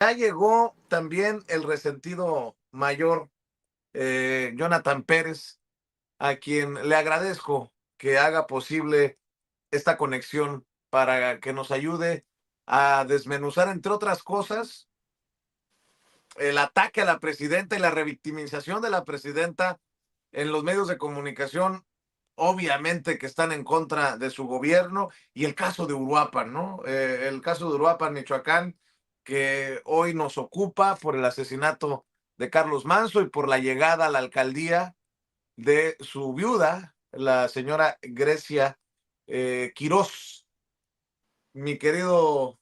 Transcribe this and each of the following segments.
Ya llegó también el resentido mayor, Jonathan Pérez, a quien le agradezco que haga posible esta conexión para que nos ayude a desmenuzar, entre otras cosas, el ataque a la presidenta y la revictimización de la presidenta en los medios de comunicación, obviamente que están en contra de su gobierno, y el caso de Uruapan, ¿no? El caso de Uruapan, Michoacán, que hoy nos ocupa por el asesinato de Carlos Manso y por la llegada a la alcaldía de su viuda, la señora Grecia Quirós. Mi querido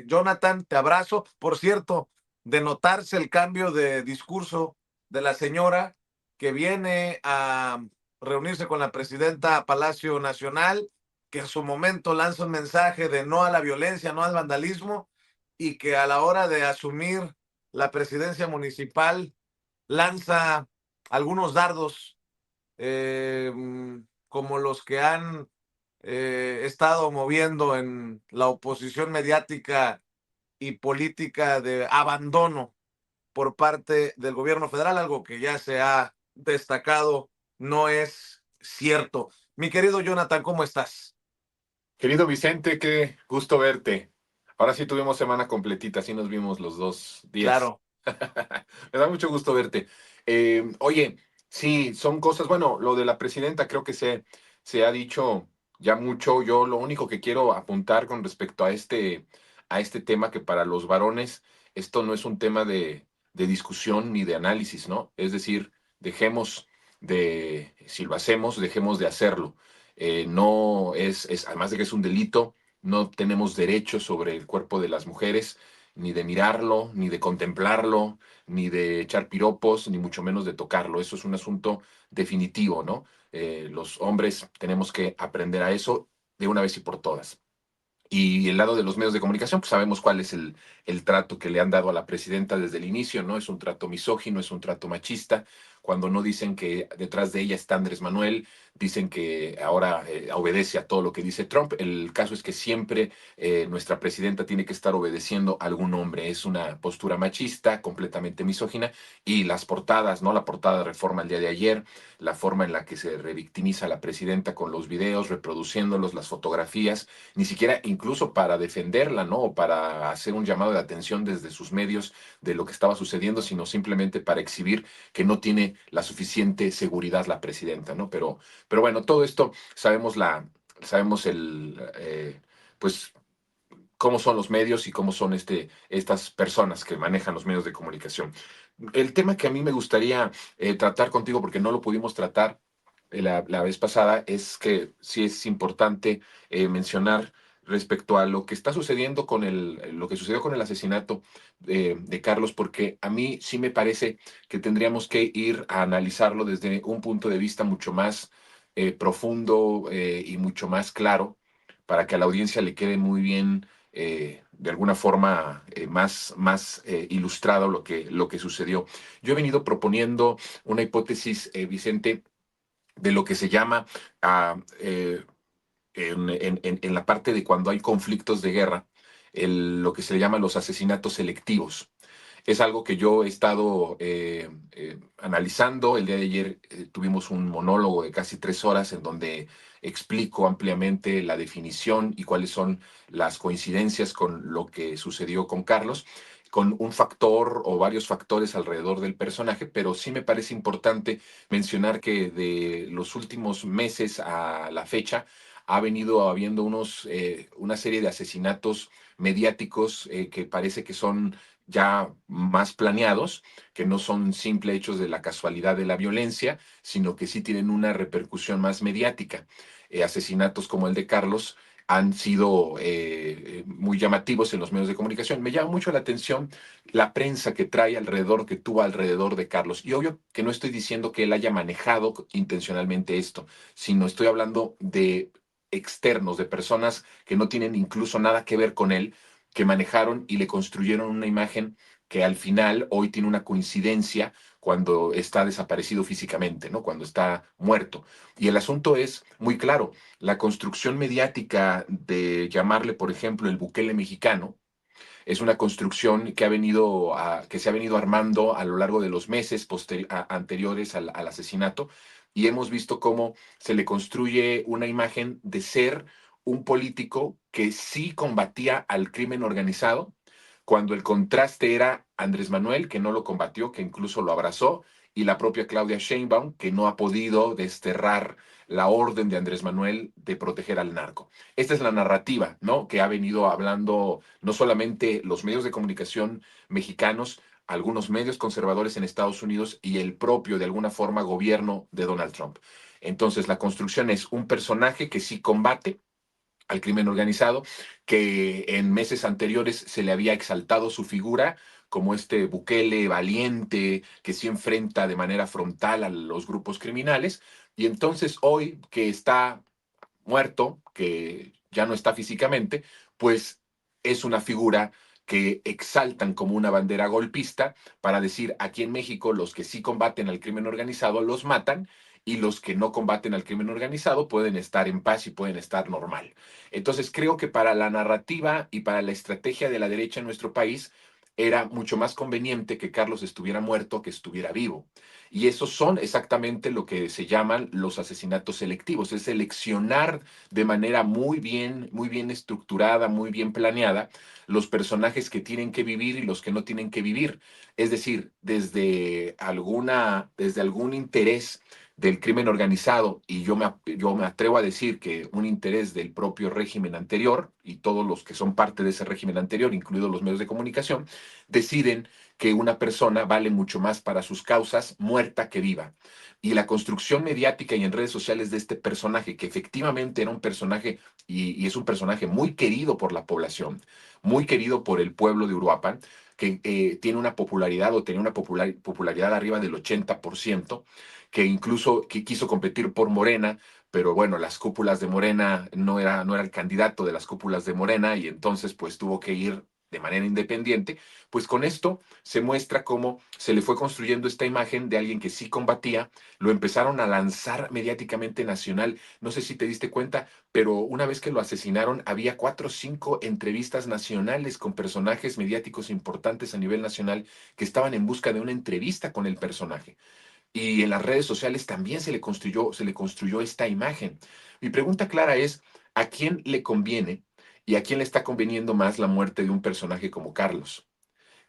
Jonathan, te abrazo. Por cierto, de notarse el cambio de discurso de la señora que viene a reunirse con la presidenta a Palacio Nacional, que en su momento lanza un mensaje de no a la violencia, no al vandalismo, y que a la hora de asumir la presidencia municipal lanza algunos dardos eh, como los que han estado moviendo en la oposición mediática y política de abandono por parte del gobierno federal, algo que ya se ha destacado no es cierto. Mi querido Jonathan, ¿cómo estás? Querido Vicente, qué gusto verte. Ahora sí tuvimos semana completita, sí nos vimos los 2 días. Claro, Me da mucho gusto verte. Oye, sí, son cosas, bueno, lo de la presidenta creo que se ha dicho ya mucho. Yo lo único que quiero apuntar con respecto a este tema, que para los varones esto no es un tema de discusión ni de análisis, ¿no? Es decir, dejemos si lo hacemos, dejemos de hacerlo. No además de que es un delito, no tenemos derecho sobre el cuerpo de las mujeres, ni de mirarlo, ni de contemplarlo, ni de echar piropos, ni mucho menos de tocarlo. Eso es un asunto definitivo, ¿no? Los hombres tenemos que aprender a eso de una vez y por todas. Y el lado de los medios de comunicación, pues sabemos cuál es el trato que le han dado a la presidenta desde el inicio, ¿no? Es un trato misógino, es un trato machista. Cuando no dicen que detrás de ella está Andrés Manuel, dicen que ahora obedece a todo lo que dice Trump. El caso es que siempre nuestra presidenta tiene que estar obedeciendo a algún hombre. Es una postura machista, completamente misógina. Y las portadas, ¿no? La portada de Reforma el día de ayer, la forma en la que se revictimiza a la presidenta con los videos, reproduciéndolos, las fotografías, ni siquiera incluso para defenderla, ¿no? O para hacer un llamado de atención desde sus medios de lo que estaba sucediendo, sino simplemente para exhibir que no tiene la suficiente seguridad la presidenta, ¿no? Pero bueno, todo esto sabemos pues, cómo son los medios y cómo son estas personas que manejan los medios de comunicación. El tema que a mí me gustaría tratar contigo, porque no lo pudimos tratar la vez pasada, es que sí es importante mencionar respecto a lo que está sucediendo lo que sucedió con el asesinato de Carlos, porque a mí sí me parece que tendríamos que ir a analizarlo desde un punto de vista mucho más profundo y mucho más claro, para que a la audiencia le quede muy bien, de alguna forma, más ilustrado lo que sucedió. Yo he venido proponiendo una hipótesis, Vicente, de lo que se llama, en la parte de cuando hay conflictos de guerra, lo que se le llama los asesinatos selectivos. Es algo que yo he estado analizando. El día de ayer tuvimos un monólogo de casi 3 horas en donde explico ampliamente la definición y cuáles son las coincidencias con lo que sucedió con Carlos, con un factor o varios factores alrededor del personaje, pero sí me parece importante mencionar que de los últimos meses a la fecha ha venido habiendo una serie de asesinatos mediáticos que parece que son ya más planeados, que no son simples hechos de la casualidad de la violencia, sino que sí tienen una repercusión más mediática. Asesinatos como el de Carlos han sido muy llamativos en los medios de comunicación. Me llama mucho la atención la prensa que tuvo alrededor de Carlos. Y obvio que no estoy diciendo que él haya manejado intencionalmente esto, sino estoy hablando de externos, de personas que no tienen incluso nada que ver con él, que manejaron y le construyeron una imagen que al final hoy tiene una coincidencia cuando está desaparecido físicamente, ¿no? Cuando está muerto. Y el asunto es muy claro. La construcción mediática de llamarle, por ejemplo, el Bukele mexicano, Es una construcción que, que se ha venido armando a lo largo de los meses anteriores al asesinato, y hemos visto cómo se le construye una imagen de ser un político que sí combatía al crimen organizado, cuando el contraste era Andrés Manuel, que no lo combatió, que incluso lo abrazó, y la propia Claudia Sheinbaum, que no ha podido desterrar la orden de Andrés Manuel de proteger al narco. Esta es la narrativa, ¿no?, que ha venido hablando no solamente los medios de comunicación mexicanos, algunos medios conservadores en Estados Unidos y el propio, de alguna forma, gobierno de Donald Trump. Entonces, la construcción es un personaje que sí combate al crimen organizado, que en meses anteriores se le había exaltado su figura como este Bukele valiente que sí enfrenta de manera frontal a los grupos criminales, y entonces hoy que está muerto, que ya no está físicamente, pues es una figura que exaltan como una bandera golpista para decir: aquí en México los que sí combaten al crimen organizado los matan, y los que no combaten al crimen organizado pueden estar en paz y pueden estar normal. Entonces creo que para la narrativa y para la estrategia de la derecha en nuestro país era mucho más conveniente que Carlos estuviera muerto que estuviera vivo. Y esos son exactamente lo que se llaman los asesinatos selectivos, es seleccionar de manera muy bien estructurada, muy bien planeada, los personajes que tienen que vivir y los que no tienen que vivir. Es decir, desde algún interés del crimen organizado, y yo me atrevo a decir que un interés del propio régimen anterior, y todos los que son parte de ese régimen anterior, incluidos los medios de comunicación, deciden que una persona vale mucho más para sus causas muerta que viva. Y la construcción mediática y en redes sociales de este personaje, que efectivamente era un personaje y es un personaje muy querido por la población, muy querido por el pueblo de Uruapan, que tiene una popularidad o tenía una popularidad arriba del 80%, que incluso que quiso competir por Morena, pero bueno, las cúpulas de Morena no era el candidato de las cúpulas de Morena, y entonces pues tuvo que ir de manera independiente. Pues con esto se muestra cómo se le fue construyendo esta imagen de alguien que sí combatía, lo empezaron a lanzar mediáticamente nacional. No sé si te diste cuenta, pero una vez que lo asesinaron, había 4 o 5 entrevistas nacionales con personajes mediáticos importantes a nivel nacional que estaban en busca de una entrevista con el personaje. Y en las redes sociales también se le construyó esta imagen. Mi pregunta clara es: ¿a quién le conviene y a quién le está conveniendo más la muerte de un personaje como Carlos?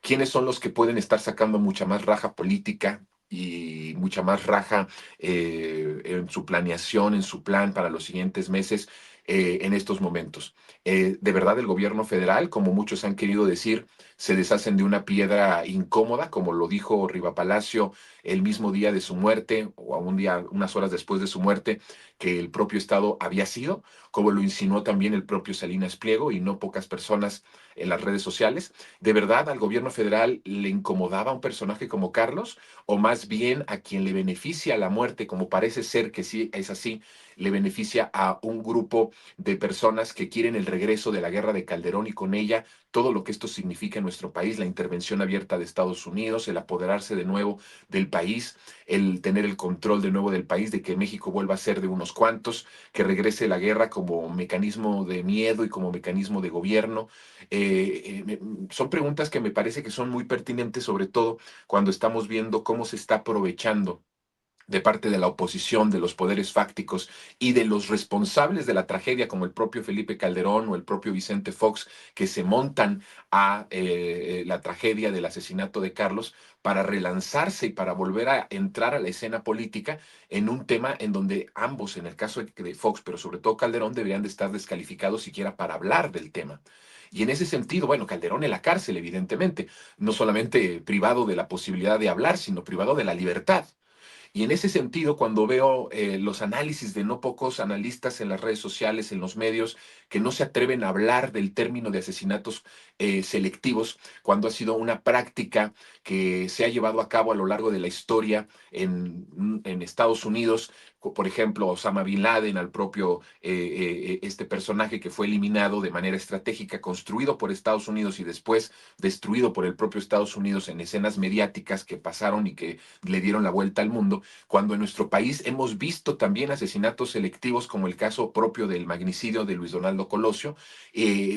¿Quiénes son los que pueden estar sacando mucha más raja política y mucha más raja en su planeación, en su plan para los siguientes meses en estos momentos? De verdad, el gobierno federal, como muchos han querido decir, se deshacen de una piedra incómoda, como lo dijo Riva Palacio el mismo día de su muerte, o a un día, unas horas después de su muerte, que el propio Estado había sido, como lo insinuó también el propio Salinas Pliego y no pocas personas en las redes sociales. ¿De verdad al gobierno federal le incomodaba un personaje como Carlos? ¿O más bien a quien le beneficia la muerte, como parece ser que sí es así, le beneficia a un grupo de personas que quieren el regreso de la guerra de Calderón y con ella todo lo que esto significa en nuestro país, la intervención abierta de Estados Unidos, el apoderarse de nuevo del país, el tener el control de nuevo del país, de que México vuelva a ser de unos cuantos, que regrese la guerra como mecanismo de miedo y como mecanismo de gobierno? Son preguntas que me parece que son muy pertinentes, sobre todo cuando estamos viendo cómo se está aprovechando de parte de la oposición, de los poderes fácticos y de los responsables de la tragedia, como el propio Felipe Calderón o el propio Vicente Fox, que se montan a la tragedia del asesinato de Carlos para relanzarse y para volver a entrar a la escena política en un tema en donde ambos, en el caso de Fox, pero sobre todo Calderón, deberían de estar descalificados siquiera para hablar del tema. Y en ese sentido, bueno, Calderón en la cárcel, evidentemente, no solamente privado de la posibilidad de hablar, sino privado de la libertad. Y en ese sentido, cuando veo los análisis de no pocos analistas en las redes sociales, en los medios, que no se atreven a hablar del término de asesinatos selectivos, cuando ha sido una práctica que se ha llevado a cabo a lo largo de la historia en Estados Unidos, por ejemplo, Osama Bin Laden, al propio este personaje que fue eliminado de manera estratégica, construido por Estados Unidos y después destruido por el propio Estados Unidos en escenas mediáticas que pasaron y que le dieron la vuelta al mundo, cuando en nuestro país hemos visto también asesinatos selectivos como el caso propio del magnicidio de Luis Donaldo Colosio.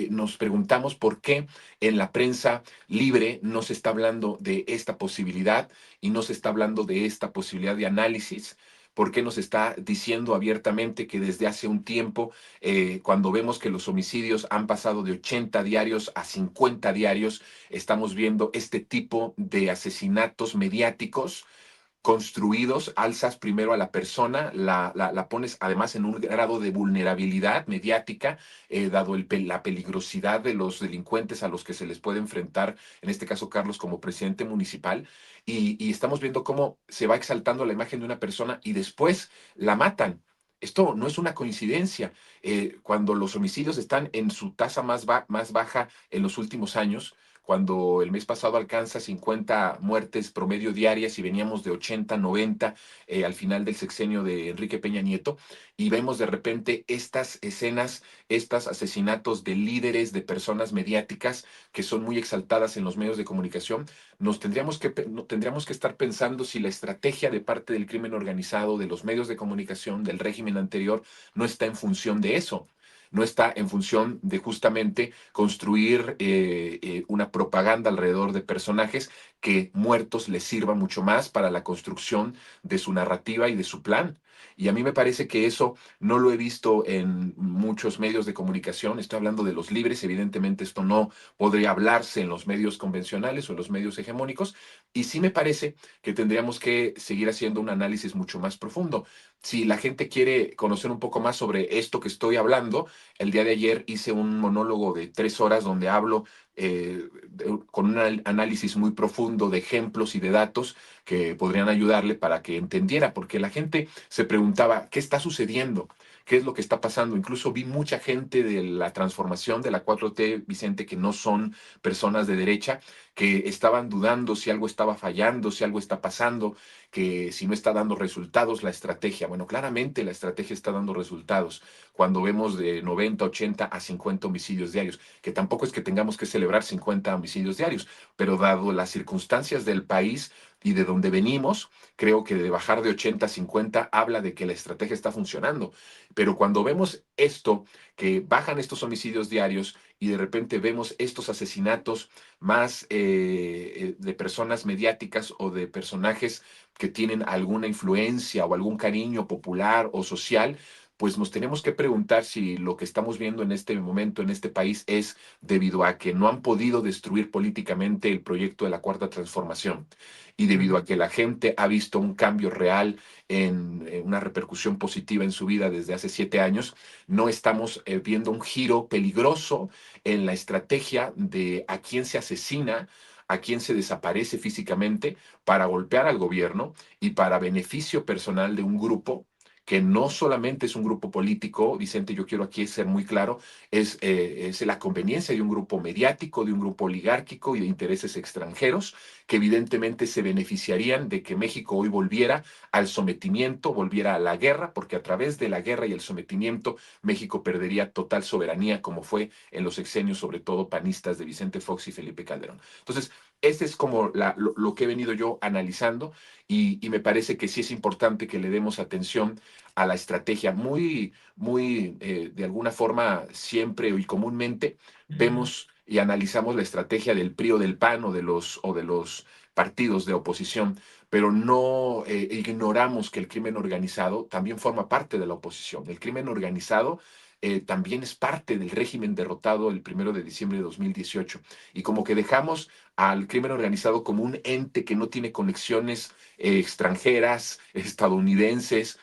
Nos preguntamos por qué en la prensa libre no se está hablando de esta posibilidad y no se está hablando de esta posibilidad de análisis. ¿Por qué nos está diciendo abiertamente que desde hace un tiempo, cuando vemos que los homicidios han pasado de 80 diarios a 50 diarios, estamos viendo este tipo de asesinatos mediáticos construidos, alzas primero a la persona, la pones además en un grado de vulnerabilidad mediática, dado la peligrosidad de los delincuentes a los que se les puede enfrentar, en este caso Carlos como presidente municipal, y estamos viendo cómo se va exaltando la imagen de una persona y después la matan. Esto no es una coincidencia. Cuando los homicidios están en su tasa más baja en los últimos años, cuando el mes pasado alcanza 50 muertes promedio diarias y veníamos de 80, 90 al final del sexenio de Enrique Peña Nieto, y vemos de repente estas escenas, estos asesinatos de líderes, de personas mediáticas que son muy exaltadas en los medios de comunicación, tendríamos que estar pensando si la estrategia de parte del crimen organizado, de los medios de comunicación, del régimen anterior, no está en función de eso, no está en función de justamente construir una propaganda alrededor de personajes que muertos les sirva mucho más para la construcción de su narrativa y de su plan. Y a mí me parece que eso no lo he visto en muchos medios de comunicación. Estoy hablando de los libres. Evidentemente esto no podría hablarse en los medios convencionales o en los medios hegemónicos. Y sí me parece que tendríamos que seguir haciendo un análisis mucho más profundo. Si la gente quiere conocer un poco más sobre esto que estoy hablando, el día de ayer hice un monólogo de 3 horas donde hablo con un análisis muy profundo de ejemplos y de datos que podrían ayudarle para que entendiera, porque la gente se preguntaba, ¿qué está sucediendo? ¿Qué es lo que está pasando? Incluso vi mucha gente de la transformación de la 4T, Vicente, que no son personas de derecha, que estaban dudando si algo estaba fallando, si algo está pasando, que si no está dando resultados la estrategia. Bueno, claramente la estrategia está dando resultados cuando vemos de 90, 80 a 50 homicidios diarios, que tampoco es que tengamos que celebrar 50 homicidios diarios, pero dado las circunstancias del país y de donde venimos, creo que de bajar de 80 a 50 habla de que la estrategia está funcionando. Pero cuando vemos esto, que bajan estos homicidios diarios y de repente vemos estos asesinatos más de personas mediáticas o de personajes que tienen alguna influencia o algún cariño popular o social, pues nos tenemos que preguntar si lo que estamos viendo en este momento en este país es debido a que no han podido destruir políticamente el proyecto de la Cuarta Transformación y debido a que la gente ha visto un cambio real en una repercusión positiva en su vida desde hace 7 años, no estamos viendo un giro peligroso en la estrategia de a quién se asesina, a quién se desaparece físicamente para golpear al gobierno y para beneficio personal de un grupo que no solamente es un grupo político, Vicente, yo quiero aquí ser muy claro, es la conveniencia de un grupo mediático, de un grupo oligárquico y de intereses extranjeros que evidentemente se beneficiarían de que México hoy volviera al sometimiento, volviera a la guerra, porque a través de la guerra y el sometimiento México perdería total soberanía, como fue en los sexenios, sobre todo panistas de Vicente Fox y Felipe Calderón. Entonces, este es como lo que he venido yo analizando y me parece que sí es importante que le demos atención a la estrategia. De alguna forma, siempre y comúnmente vemos y analizamos la estrategia del PRI o del PAN o de los partidos de oposición, pero no ignoramos que el crimen organizado también forma parte de la oposición. El crimen organizado también es parte del régimen derrotado el 1 de diciembre de 2018. Y como que dejamos al crimen organizado como un ente que no tiene conexiones extranjeras, estadounidenses,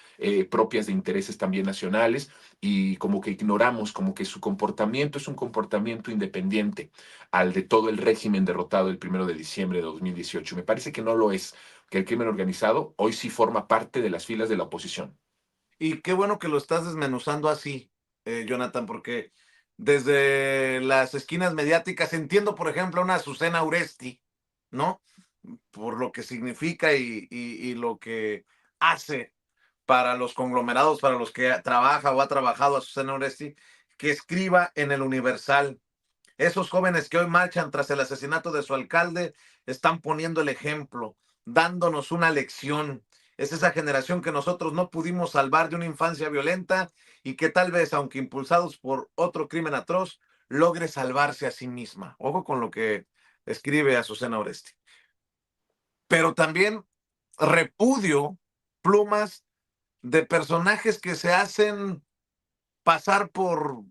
propias de intereses también nacionales, y como que ignoramos, como que su comportamiento es un comportamiento independiente al de todo el régimen derrotado el 1 de diciembre de 2018. Me parece que no lo es, que el crimen organizado hoy sí forma parte de las filas de la oposición. Y qué bueno que lo estás desmenuzando así, Jonathan, porque desde las esquinas mediáticas entiendo, por ejemplo, a una Azucena Uresti, ¿no? Por lo que significa y lo que hace, para los conglomerados, para los que trabaja o ha trabajado Azucena Oresti, que escriba en el Universal. Esos jóvenes que hoy marchan tras el asesinato de su alcalde están poniendo el ejemplo, dándonos una lección. Es esa generación que nosotros no pudimos salvar de una infancia violenta y que tal vez, aunque impulsados por otro crimen atroz, logre salvarse a sí misma. Ojo con lo que escribe Azucena Oresti. Pero también repudio plumas de personajes que se hacen pasar por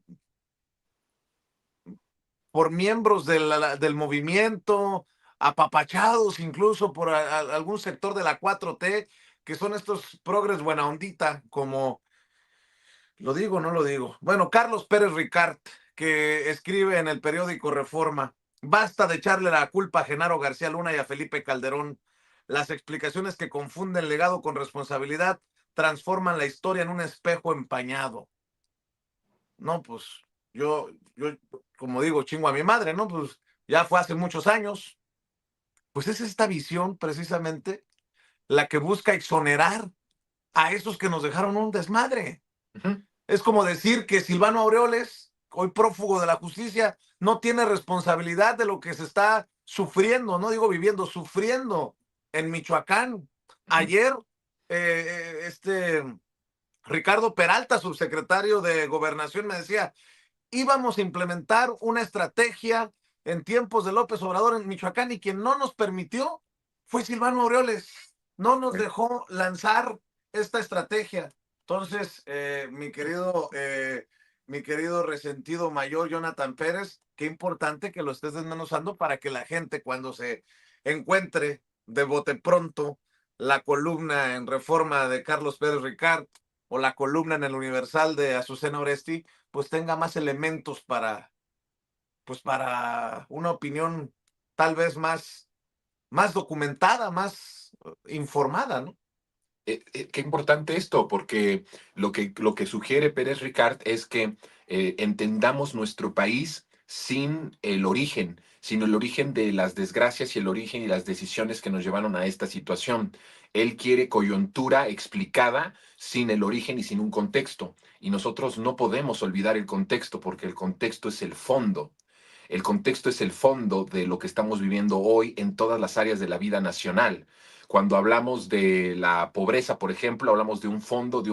miembros del movimiento, apapachados incluso por algún sector de la 4T, que son estos progres buena ondita, como lo digo, no lo digo. Bueno, Carlos Pérez Ricard, que escribe en el periódico Reforma, basta de echarle la culpa a Genaro García Luna y a Felipe Calderón. Las explicaciones que confunden legado con responsabilidad transforman la historia en un espejo empañado. No, pues yo, como digo, chingo a mi madre, ¿no? Pues ya fue hace muchos años. Pues es esta visión precisamente la que busca exonerar a esos que nos dejaron un desmadre. Ujú. Es como decir que Silvano Aureoles, hoy prófugo de la justicia, no tiene responsabilidad de lo que se está sufriendo, no digo viviendo, sufriendo en Michoacán. Ujú. Ayer, Ricardo Peralta, subsecretario de Gobernación, me decía, íbamos a implementar una estrategia en tiempos de López Obrador en Michoacán y quien no nos permitió fue Silvano Aureoles. No nos dejó lanzar esta estrategia. Entonces, mi querido resentido mayor Jonathan Pérez, qué importante que lo estés desmenuzando para que la gente cuando se encuentre de bote pronto la columna en Reforma de Carlos Pérez Ricard o la columna en el Universal de Azucena Oresti, pues tenga más elementos para una opinión tal vez más documentada, más informada, ¿no? Qué importante esto, porque lo que sugiere Pérez Ricard es que entendamos nuestro país sin el origen, sino el origen de las desgracias y el origen y las decisiones que nos llevaron a esta situación. Él quiere coyuntura explicada sin el origen y sin un contexto. Y nosotros no podemos olvidar el contexto, porque el contexto es el fondo. El contexto es el fondo de lo que estamos viviendo hoy en todas las áreas de la vida nacional. Cuando hablamos de la pobreza, por ejemplo, hablamos de un fondo, de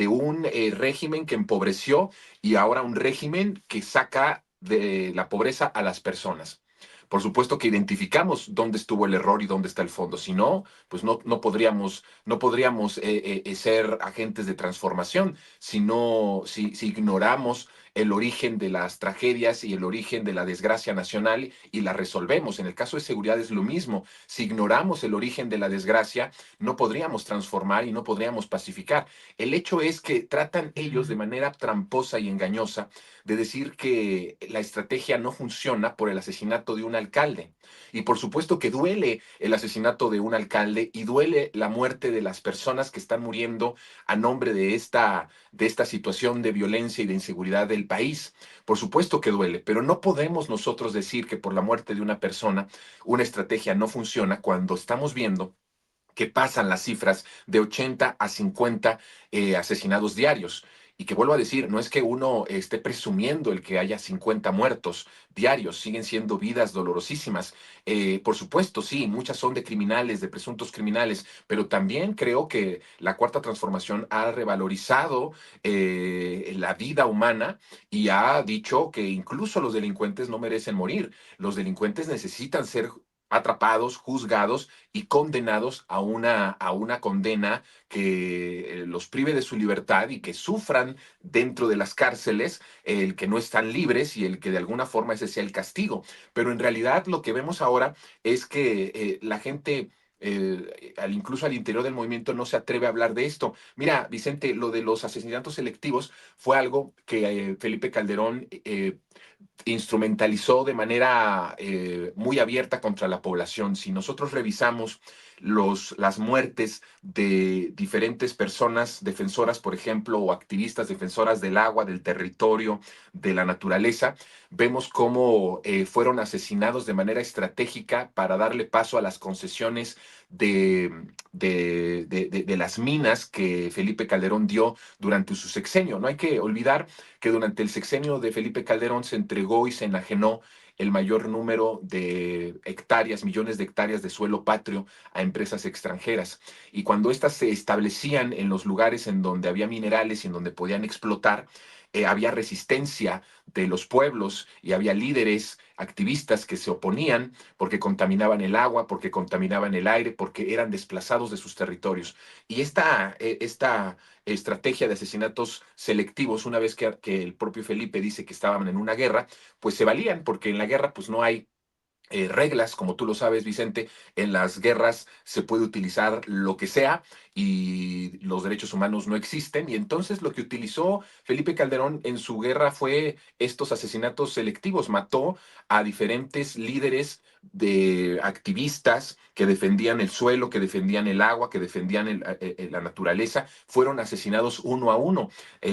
un régimen que empobreció y ahora un régimen que saca de la pobreza a las personas. Por supuesto que identificamos dónde estuvo el error y dónde está el fondo. Si no, pues no podríamos ser agentes de transformación si ignoramos el origen de las tragedias y el origen de la desgracia nacional y la resolvemos. En el caso de seguridad es lo mismo. Si ignoramos el origen de la desgracia, no podríamos transformar y no podríamos pacificar. El hecho es que tratan ellos de manera tramposa y engañosa de decir que la estrategia no funciona por el asesinato de un alcalde. Y por supuesto que duele el asesinato de un alcalde y duele la muerte de las personas que están muriendo a nombre de esta situación de violencia y de inseguridad del país. Por supuesto que duele, pero no podemos nosotros decir que por la muerte de una persona una estrategia no funciona cuando estamos viendo que pasan las cifras de 80 a 50 asesinados diarios. Y que vuelvo a decir, no es que uno esté presumiendo el que haya 50 muertos diarios, siguen siendo vidas dolorosísimas. Por supuesto, sí, muchas son de criminales, de presuntos criminales, pero también creo que la Cuarta Transformación ha revalorizado la vida humana y ha dicho que incluso los delincuentes no merecen morir. Los delincuentes necesitan ser atrapados, juzgados y condenados a una condena que los prive de su libertad y que sufran dentro de las cárceles el que no están libres y el que de alguna forma ese sea el castigo. Pero en realidad lo que vemos ahora es que la gente... incluso al interior del movimiento no se atreve a hablar de esto. Mira, Vicente, lo de los asesinatos selectivos fue algo que Felipe Calderón instrumentalizó de manera muy abierta contra la población. Si nosotros revisamos las muertes de diferentes personas defensoras, por ejemplo, o activistas defensoras del agua, del territorio, de la naturaleza, vemos cómo fueron asesinados de manera estratégica para darle paso a las concesiones de, de las minas que Felipe Calderón dio durante su sexenio. No hay que olvidar que durante el sexenio de Felipe Calderón se entregó y se enajenó el mayor número de hectáreas, millones de hectáreas de suelo patrio a empresas extranjeras. Y cuando éstas se establecían en los lugares en donde había minerales y en donde podían explotar, había resistencia de los pueblos y había líderes activistas que se oponían porque contaminaban el agua, porque contaminaban el aire, porque eran desplazados de sus territorios. Y esta estrategia de asesinatos selectivos, una vez que el propio Felipe dice que estaban en una guerra, pues se valían, porque en la guerra pues no hay reglas, como tú lo sabes, Vicente. En las guerras se puede utilizar lo que sea y los derechos humanos no existen. Y entonces lo que utilizó Felipe Calderón en su guerra fue estos asesinatos selectivos. Mató a diferentes líderes de activistas que defendían el suelo, que defendían el agua, que defendían la naturaleza. Fueron asesinados uno a uno.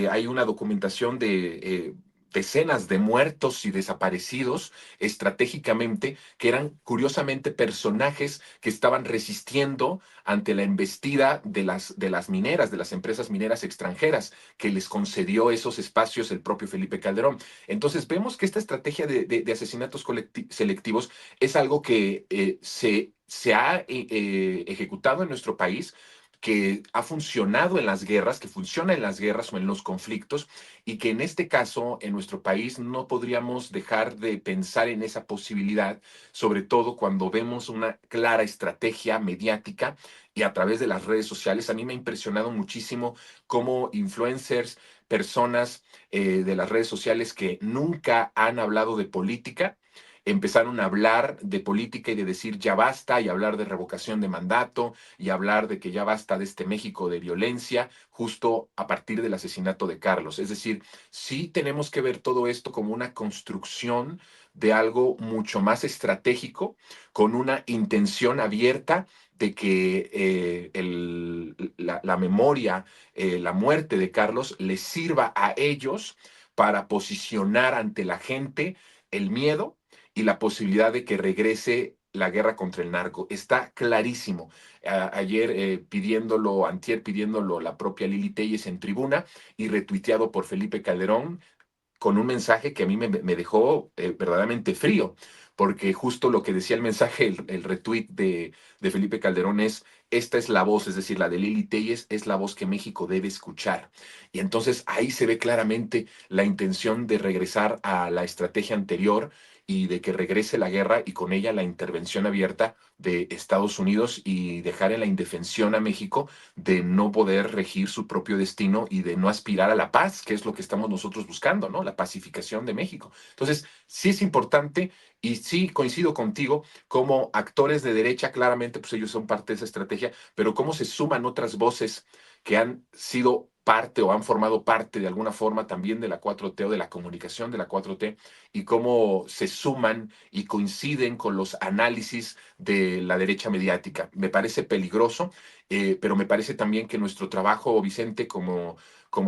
Hay una documentación de decenas de muertos y desaparecidos estratégicamente, que eran curiosamente personajes que estaban resistiendo ante la embestida de las mineras, de las empresas mineras extranjeras, que les concedió esos espacios el propio Felipe Calderón. Entonces vemos que esta estrategia de asesinatos selectivos es algo que se ha ejecutado en nuestro país, que ha funcionado en las guerras, que funciona en las guerras o en los conflictos, y que en este caso, en nuestro país, no podríamos dejar de pensar en esa posibilidad, sobre todo cuando vemos una clara estrategia mediática y a través de las redes sociales. A mí me ha impresionado muchísimo cómo influencers, personas de las redes sociales que nunca han hablado de política, empezaron a hablar de política y de decir ya basta, y hablar de revocación de mandato, y hablar de que ya basta de este México de violencia, justo a partir del asesinato de Carlos. Es decir, sí tenemos que ver todo esto como una construcción de algo mucho más estratégico, con una intención abierta de que la memoria, la muerte de Carlos les sirva a ellos para posicionar ante la gente el miedo y la posibilidad de que regrese la guerra contra el narco. Está clarísimo. Ayer pidiéndolo, antier pidiéndolo la propia Lili Telles en tribuna y retuiteado por Felipe Calderón, con un mensaje que a mí me dejó verdaderamente frío, porque justo lo que decía el mensaje, el retweet de Felipe Calderón es: esta es la voz, es decir, la de Lili Telles, es la voz que México debe escuchar. Y entonces ahí se ve claramente la intención de regresar a la estrategia anterior y de que regrese la guerra y con ella la intervención abierta de Estados Unidos, y dejar en la indefensión a México de no poder regir su propio destino y de no aspirar a la paz, que es lo que estamos nosotros buscando, ¿no? La pacificación de México. Entonces, sí es importante, y sí coincido contigo, como actores de derecha, claramente, pues ellos son parte de esa estrategia, pero cómo se suman otras voces que han sido parte o han formado parte de alguna forma también de la 4T o de la comunicación de la 4T, y cómo se suman y coinciden con los análisis de la derecha mediática. Me parece peligroso, pero me parece también que nuestro trabajo, Vicente, como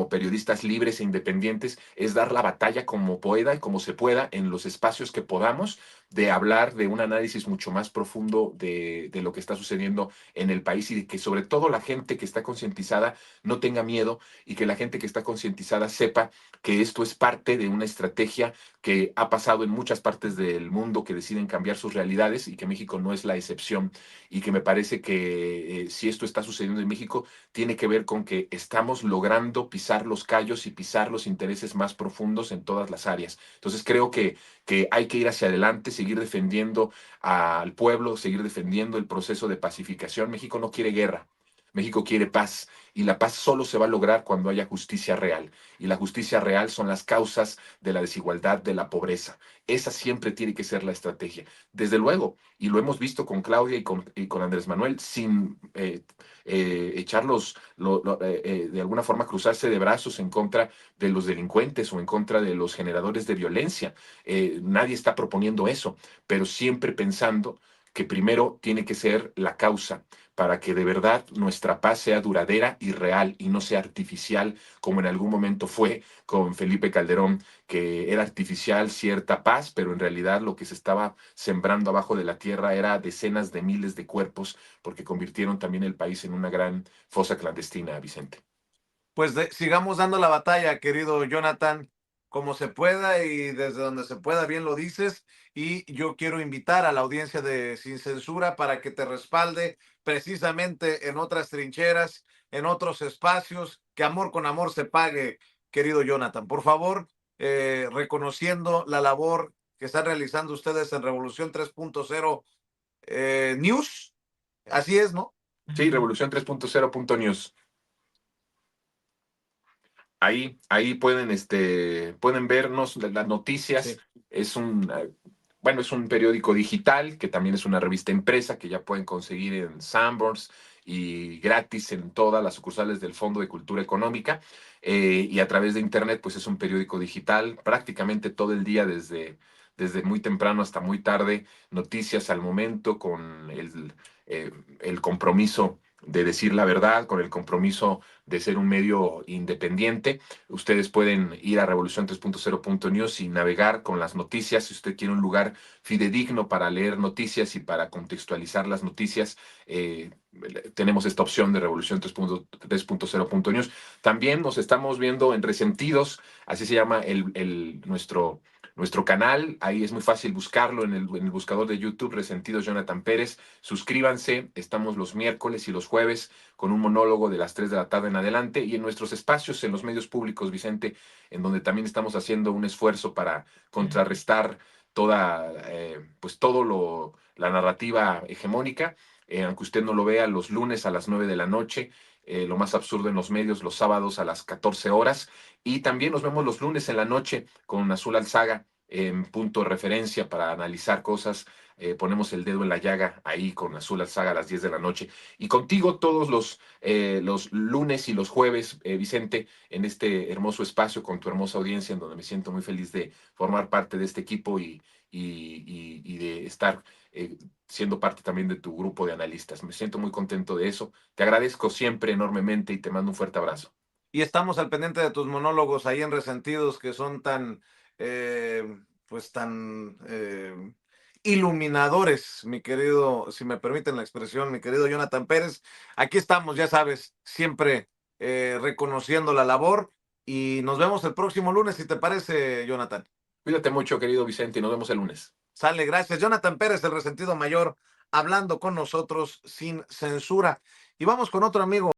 periodistas libres e independientes, es dar la batalla como pueda y como se pueda en los espacios que podamos, de hablar de un análisis mucho más profundo de lo que está sucediendo en el país, y de que sobre todo la gente que está concientizada no tenga miedo, y que la gente que está concientizada sepa que esto es parte de una estrategia que ha pasado en muchas partes del mundo, que deciden cambiar sus realidades, y que México no es la excepción. Y que me parece que si esto está sucediendo en México, tiene que ver con que estamos logrando pisar los callos y pisar los intereses más profundos en todas las áreas. Entonces creo que hay que ir hacia adelante, seguir defendiendo al pueblo, seguir defendiendo el proceso de pacificación. México no quiere guerra. México quiere paz, y la paz solo se va a lograr cuando haya justicia real. Y la justicia real son las causas de la desigualdad, de la pobreza. Esa siempre tiene que ser la estrategia. Desde luego, y lo hemos visto con Claudia y con Andrés Manuel, sin echarlos, de alguna forma cruzarse de brazos en contra de los delincuentes o en contra de los generadores de violencia. Nadie está proponiendo eso, pero siempre pensando que primero tiene que ser la causa para que de verdad nuestra paz sea duradera y real y no sea artificial como en algún momento fue con Felipe Calderón, que era artificial cierta paz, pero en realidad lo que se estaba sembrando abajo de la tierra era decenas de miles de cuerpos, porque convirtieron también el país en una gran fosa clandestina, Vicente. Pues sigamos dando la batalla, querido Jonathan, como se pueda y desde donde se pueda, bien lo dices. Y yo quiero invitar a la audiencia de Sin Censura para que te respalde precisamente en otras trincheras, en otros espacios, que amor con amor se pague, querido Jonathan. Por favor, reconociendo la labor que están realizando ustedes en Revolución 3.0 News. Así es, ¿no? Sí, Revolución 3.0.news. Ahí pueden, pueden vernos las noticias. Sí. Es un, bueno, es un periódico digital que también es una revista impresa que ya pueden conseguir en Sanborns y gratis en todas las sucursales del Fondo de Cultura Económica. Y a través de Internet, pues es un periódico digital prácticamente todo el día desde muy temprano hasta muy tarde, noticias al momento con el compromiso de decir la verdad, con el compromiso de ser un medio independiente. Ustedes pueden ir a revolución 3.0.news y navegar con las noticias. Si usted quiere un lugar fidedigno para leer noticias y para contextualizar las noticias, tenemos esta opción de revolución 3.0.news. También nos estamos viendo en Resentidos, así se llama nuestro canal. Ahí es muy fácil buscarlo en el buscador de YouTube, Resentidos Jonathan Pérez. Suscríbanse, estamos los miércoles y los jueves con un monólogo de las 3 de la tarde en adelante, y en nuestros espacios en los medios públicos, Vicente, en donde también estamos haciendo un esfuerzo para contrarrestar pues la narrativa hegemónica, aunque usted no lo vea, los lunes a las 9 de la noche, lo más absurdo en los medios, los sábados a las 14 horas, y también nos vemos los lunes en la noche con Azul Alzaga en punto de referencia para analizar cosas. Ponemos el dedo en la llaga ahí con Azul Alzaga a las 10 de la noche. Y contigo todos los lunes y los jueves, Vicente, en este hermoso espacio con tu hermosa audiencia, en donde me siento muy feliz de formar parte de este equipo y de estar siendo parte también de tu grupo de analistas. Me siento muy contento de eso. Te agradezco siempre enormemente y te mando un fuerte abrazo. Y estamos al pendiente de tus monólogos ahí en Resentidos, que son tan, pues tan iluminadores, mi querido, si me permiten la expresión, mi querido Jonathan Pérez. Aquí estamos, ya sabes, siempre reconociendo la labor, y nos vemos el próximo lunes, si te parece, Jonathan. Cuídate mucho, querido Vicente, y nos vemos el lunes. Sale, gracias. Jonathan Pérez, el Resentido Mayor, hablando con nosotros sin censura. Y vamos con otro amigo.